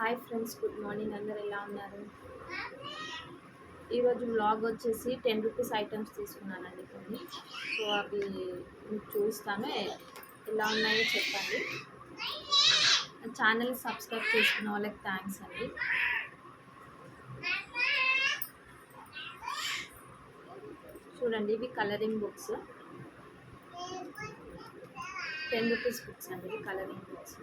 Hi friends, good morning. అందరు ఎలా ఉన్నారు? ఈరోజు వ్లాగ్ వచ్చేసి 10 రూపీస్ ఐటమ్స్ తీసుకున్నానండి కొన్ని. సో అవి మీకు చూస్తాను, ఎలా ఉన్నాయో చెప్పండి. ఛానల్ సబ్స్క్రైబ్ చేసుకున్న వాళ్ళకి థ్యాంక్స్ అండి. చూడండి, ఇవి కలరింగ్ బుక్స్, 10 రూపీస్ బుక్స్ అండి. ఇవి కలరింగ్ బుక్స్.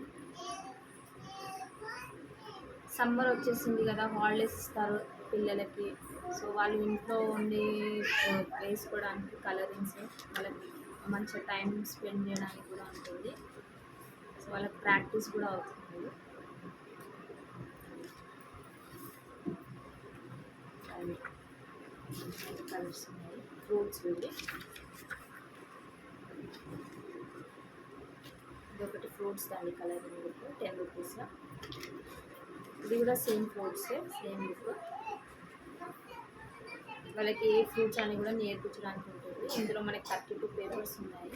సమ్మర్ వచ్చేసింది కదా, హాలిడేస్ ఇస్తారు పిల్లలకి. సో వాళ్ళు ఇంట్లో ఉండి వేసుకోవడానికి కలరింగ్స్, వాళ్ళకి మంచిగా టైం స్పెండ్ చేయడానికి కూడా ఉంటుంది. సో వాళ్ళకి ప్రాక్టీస్ కూడా అవుతుంది. అవి కలర్స్ ఉన్నాయి, ఫ్రూట్స్ ఇవి. ఇదొకటి ఫ్రూట్స్ దాని కలరింగ్ బుక్, 10 రూపీస్. ఇది కూడా సేమ్ ఫ్రూట్స్, సేమ్ బుక్. వాళ్ళకి ఏ ఫ్రూట్స్ అని కూడా నేర్పించడానికి ఉంటుంది. ఇందులో మనకి 32 పేపర్స్ ఉన్నాయి.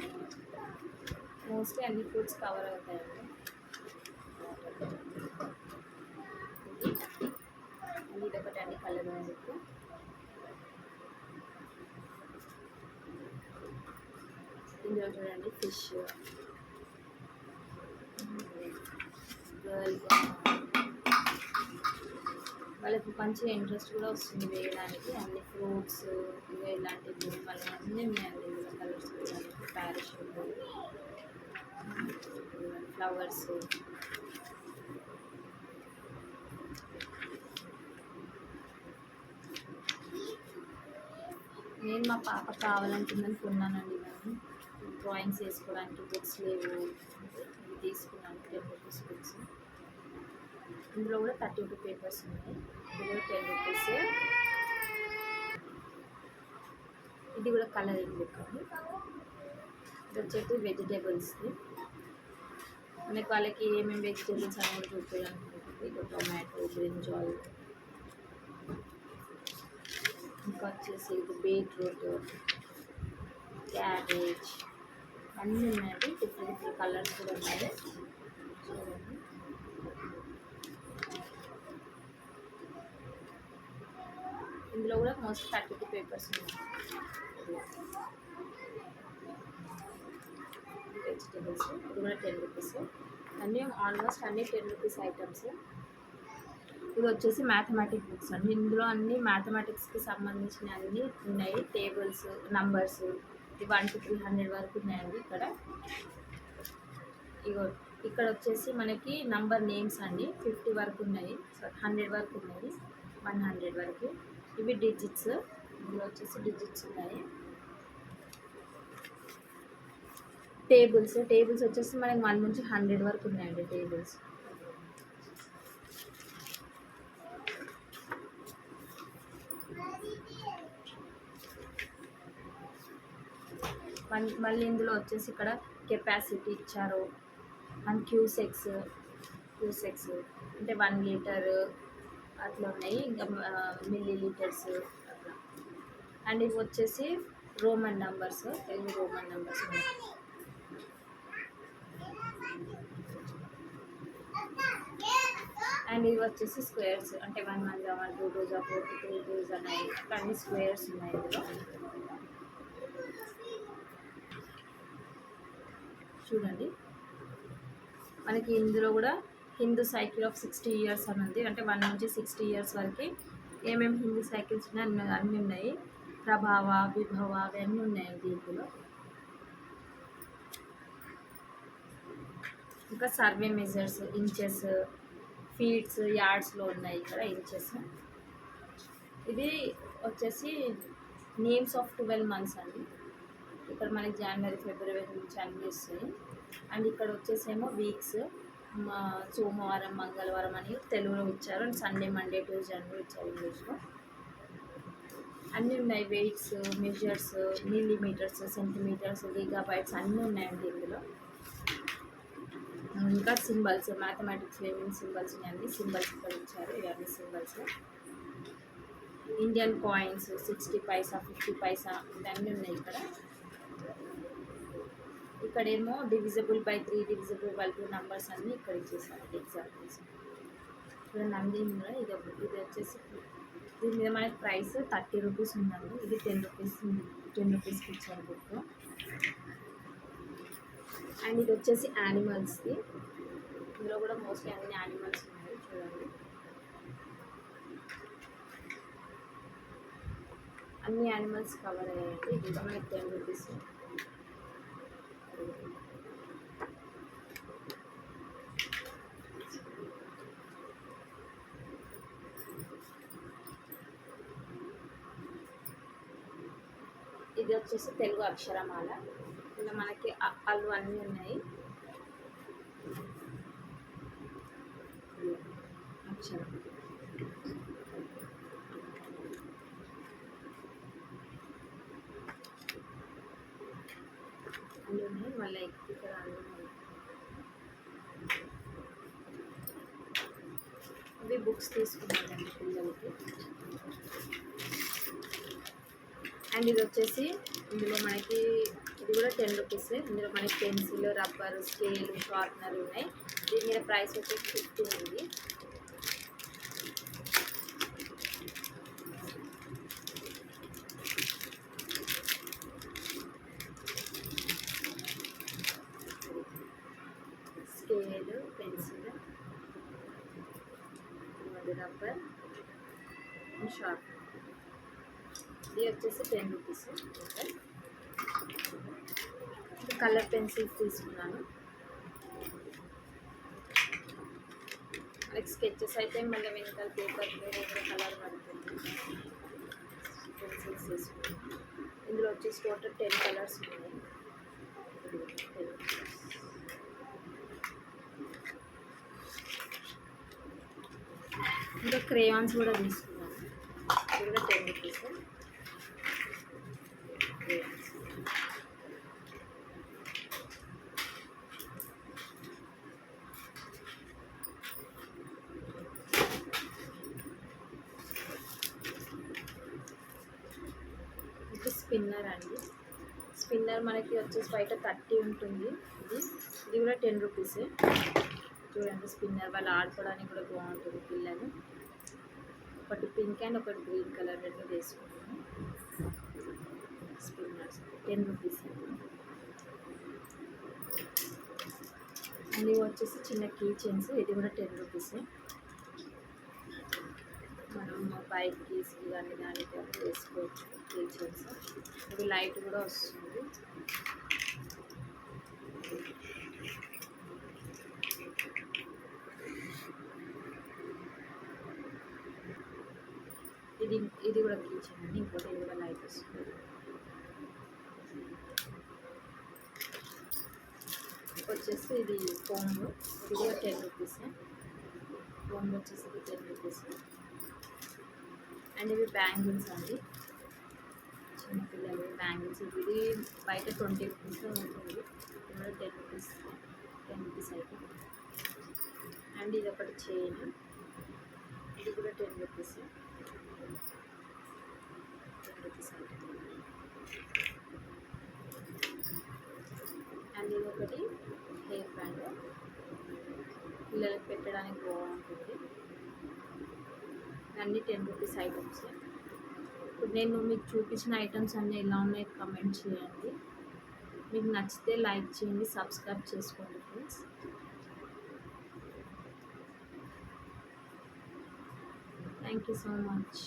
మోస్ట్లీ అన్ని ఫ్రూట్స్ కవర్ అవుతాయండి. ఇదొకటి అన్ని కలర్ బుక్. ఇందులో చూడండి, ఫిష్, గర్ల్, వాళ్ళకి మంచిగా ఇంట్రెస్ట్ కూడా వస్తుంది వేయడానికి. అన్ని ఫ్రూట్స్ ఇవే ఇలాంటివి మళ్ళీ అన్నీ ఉన్నాయండి ఇందులో. కలర్స్ వేయడానికి ప్యారాషూట్, ఫ్లవర్స్. నేను మా పాప కావాలంటుందని కొన్నానండి. నేను డ్రాయింగ్స్ వేసుకోవడానికి బుక్స్ లేవు, ఇవి తీసుకున్నాను. 10 రూపీస్ బుక్స్. ఇందులో కూడా 32 పేపర్స్ ఉన్నాయి. ఇది కూడా 10 రూపీస్. ఇది కూడా కలరింగ్ బుక్ అండి. ఇది వచ్చేసి వెజిటేబుల్స్ది. మనకి వాళ్ళకి ఏమేమి వెజిటేబుల్స్ అనేది చూపించాలనుకుంటుంది. ఇది టొమాటో, బ్రింజాల్, ఇంకా వచ్చేసి ఇది బీట్రూట్, క్యాబేజ్, అన్నీ ఉన్నాయండి. డిఫరెంట్ కలర్స్ కూడా ఉన్నాయి. చూడండి, ఇందులో కూడా మోస్ట్ 32 పేపర్స్ ఉన్నాయి. వెజిటేబుల్స్, ఇది కూడా 10 రూపీస్. అన్నీ ఆల్మోస్ట్ అన్నీ 10 రూపీస్ ఐటమ్స్. ఇది వచ్చేసి మ్యాథమెటిక్స్ బుక్స్ అండి. ఇందులో అన్ని మ్యాథమెటిక్స్కి సంబంధించిన అన్నీ ఉన్నాయి. టేబుల్స్, నంబర్స్, 1 to 300 వరకు ఉన్నాయండి ఇక్కడ. ఇగో ఇక్కడ వచ్చేసి మనకి నంబర్ నేమ్స్ అండి. 50 వరకు ఉన్నాయి, 100 వరకు ఉన్నాయి, 100 వరకు. ఇవి డిజిట్స్, ఇందులో వచ్చేసి డిజిట్స్ ఉన్నాయి. టేబుల్స్ వచ్చేసి మనకి 1 నుంచి 100 వరకు ఉన్నాయండి టేబుల్స్. మళ్ళీ ఇందులో వచ్చేసి ఇక్కడ కెపాసిటీ ఇచ్చారు, అండ్ క్యూసెక్స్ అంటే 1 లీటర్ అట్లా ఉన్నాయి. ఇంకా మిల్లీ లీటర్స్ అట్లా. అండ్ ఇవి వచ్చేసి Roman numbers, Telugu Roman numbers ఉన్నాయి. అండ్ ఇవి వచ్చేసి స్క్వేర్స్, అంటే 1 1 1 2 2 4 3 2 9 అట్లా అన్ని స్క్వేర్స్ ఉన్నాయి ఇందులో. చూడండి, మనకి ఇందులో కూడా హిందూ సైకిల్ ఆఫ్ 60 years అని ఉంది. అంటే 1 నుంచి 60 years వరకు ఏమేమి హిందూ సైకిల్స్ ఉన్నాయి అన్నీ ఉన్నాయి. ప్రభావ, విభవ అవన్నీ ఉన్నాయండి ఇందులో. ఇంకా సర్వే మెజర్స్, ఇంచెస్, ఫీట్స్, యార్డ్స్లో ఉన్నాయి ఇక్కడ ఇంచెస్. ఇది వచ్చేసి నేమ్స్ ఆఫ్ 12 months అండి. ఇక్కడ మనకి జనవరి, ఫిబ్రవరి నుంచి అన్నీ వస్తాయి. అండ్ ఇక్కడ వచ్చేసేమో వీక్స్, సోమవారం, మంగళవారం అని తెలుగులో ఇచ్చారు. అండ్ సండే, మండే, ట్యూస్డే అని ఇచ్చారు ఇంగ్లీష్లో. అన్నీ ఉన్నాయి. Weights, measures, millimetres, centimetres, gigabytes అన్నీ ఉన్నాయండి ఇందులో. ఇంకా సింబల్స్, మ్యాథమెటిక్స్ ఏమేమి సింబల్స్ ఉన్నాయండి, సింబల్స్ ఇక్కడ ఇచ్చారు. ఇవన్నీ symbols. Indian coins, 60 paisa, 50 paisa ఇవన్నీ ఉన్నాయి ఇక్కడ. ఇక్కడేమో divisible by 3, divisible by 2 numbers అన్నీ ఇక్కడ ఇచ్చేసారు ఎగ్జాంపుల్స్. ఇప్పుడు నంది ఉంది, ఇది వచ్చేసి దీని మీద మనకి ప్రైస్ 30 రూపీస్ ఉందండి. ఇది 10 రూపీస్ ఉంది, 10 రూపీస్కి ఇచ్చారు బుక్. అండ్ ఇది వచ్చేసి యానిమల్స్ది. ఇందులో కూడా మోస్ట్లీ అన్ని యానిమల్స్ ఉన్నాయి చూడండి. అన్ని యానిమల్స్ కవర్ అయ్యాయండి. ఇది కూడా మనకి 10 రూపీస్. ఇది వచ్చేసి తెలుగు అక్షరమాల. ఇలా మనకి అల్లు అన్నీ ఉన్నాయి. అక్షరం అన్నీ ఉన్నాయి. మళ్ళీ ఇక్కడ అన్నీ ఉన్నాయి. ఇవి బుక్స్ తీసుకున్నానండి పిల్లలకి. అండ్ ఇది వచ్చేసి ఇందులో మనకి ఇది కూడా 10 రూపీస్. ఇందులో మనకి పెన్సిల్, రబ్బర్, స్కేల్, షార్ప్నర్ ఉన్నాయి. దీని మీద ప్రైస్ వచ్చేసి 15 ఉంది. Scale, pencil, rubber, sharp. ఇది వచ్చేసి 10 రూపీస్. కలర్ పెన్సిల్స్ తీసుకున్నాను. లైక్ స్కెచెస్ అయితే మళ్ళీ వెనకాల పేపర్ వేరే కలర్ పడుతుంది. పెన్సిల్స్ తీసుకున్నాను. ఇందులో వచ్చేసి టోటల్ 10 కలర్స్ ఉన్నాయి. ఇంకా క్రేయాన్స్ కూడా తీసుకున్నాను. ఇది కూడా 10 రూపీస్. ఇది స్పిన్నర్ అండి. స్పిన్నర్ మనకి వచ్చేసి బయట 30 ఉంటుంది. ఇది కూడా 10 రూపీస్. చూడండి, స్పిన్నర్ వాళ్ళు ఆడుకోవడానికి కూడా బాగుంటుంది పిల్లలు. ఒకటి పింక్ అండ్ ఒకటి గ్రీన్ కలర్ రెండు వేసుకుంటాము. Spinners 10 rupees. అండ్ ఇవి వచ్చేసి చిన్న కీ చైన్స్. ఇది కూడా 10 రూపీస్. మనం బైక్ కీస్కి కానీ దానికి వేసుకోవచ్చు కీ చైన్స్. ఇది లైట్ కూడా వస్తుంది. ఇది కూడా కీ చైన్ అండి. ఇంకోటి ఇది కూడా లైట్ వస్తుంది. వచ్చేసి ఇది కోంబో. ఇది కూడా 10 రూపీస్. కోంబో వచ్చేసి 10 రూపీస్. అండ్ ఇవి బ్యాంగిల్స్ అండి, చిన్నపిల్లలు బ్యాంగిల్స్. ఇది బయట 20 రూపీస్ ఉంటుంది. ఇది కూడా 10 రూపీస్, 10 రూపీస్ అయితే. అండ్ ఇది ఒకటి చైన్. ఇది కూడా 10 రూపీస్, 10 రూపీస్ అయితే. అండ్ ఇది ఒకటి హెయిర్ బ్యాండ్, పిల్లలకి పెట్టడానికి బాగుంటుంది. అన్నీ 10 రూపీస్ ఐటమ్స్. ఇప్పుడు నేను మీకు చూపించిన ఐటమ్స్ అన్నీ ఎలా ఉన్నాయి కమెంట్ చేయండి. మీకు నచ్చితే లైక్ చేయండి, సబ్స్క్రైబ్ చేసుకోండి friends. Thank you so much.